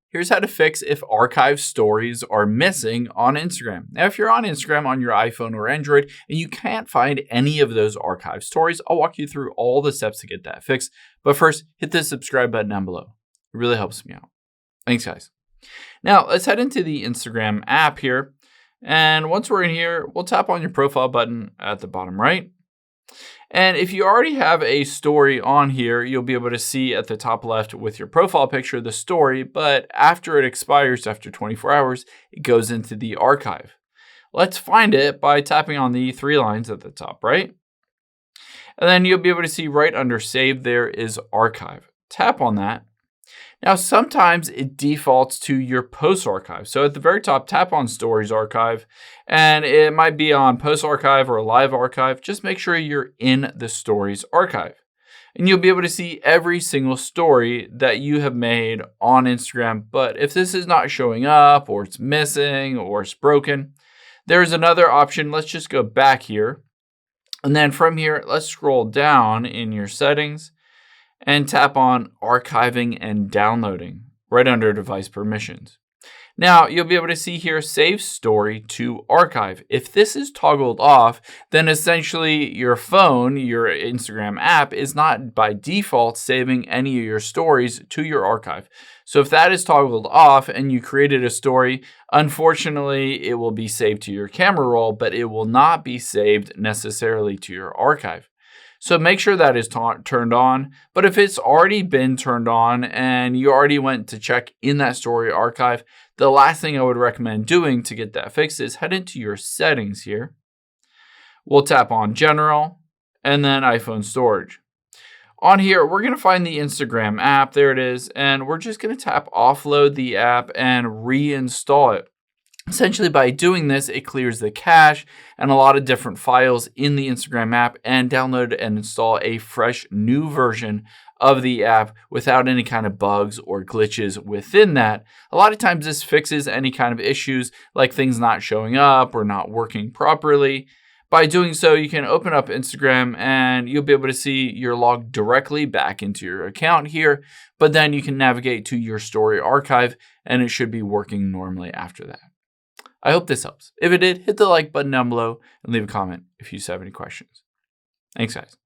Here's how to fix if archive stories are missing on Instagram. Now, if you're on Instagram on your iPhone or Android and you can't find any of those archive stories, I'll walk you through all the steps to get that fixed. But first, hit the subscribe button down below. It really helps me out. Thanks, guys. Now, let's head into the Instagram app here. And once we're in here, we'll tap on your profile button at the bottom right. And if you already have a story on here, you'll be able to see at the top left with your profile picture the story, but after it expires, after 24 hours, it goes into the archive. Let's find it by tapping on the three lines at the top right. And then you'll be able to see right under Save there is Archive. Tap on that. Now, sometimes it defaults to your post archive. So at the very top, tap on Stories Archive, and it might be on Post Archive or Live Archive. Just make sure you're in the Stories Archive. And you'll be able to see every single story that you have made on Instagram. But if this is not showing up, or it's missing, or it's broken, there's another option. Let's just go back here. And then from here, let's scroll down in your settings and tap on Archiving and Downloading right under Device Permissions. Now, you'll be able to see here, Save Story to Archive. If this is toggled off, then essentially your phone, your Instagram app, is not by default saving any of your stories to your archive. So if that is toggled off and you created a story, unfortunately, it will be saved to your camera roll, but it will not be saved necessarily to your archive. So make sure that is turned on. But if it's already been turned on and you already went to check in that story archive, the last thing I would recommend doing to get that fixed is head into your settings here. We'll tap on General and then iPhone Storage. On here, we're going to find the Instagram app. There it is. And we're just going to tap Offload the app and reinstall it. Essentially, by doing this, it clears the cache and a lot of different files in the Instagram app and download and install a fresh new version of the app without any kind of bugs or glitches within that. A lot of times this fixes any kind of issues like things not showing up or not working properly. By doing so, you can open up Instagram and you'll be able to see your log directly back into your account here, but then you can navigate to your story archive and it should be working normally after that. I hope this helps. If it did, hit the like button down below and leave a comment if you have any questions. Thanks, guys.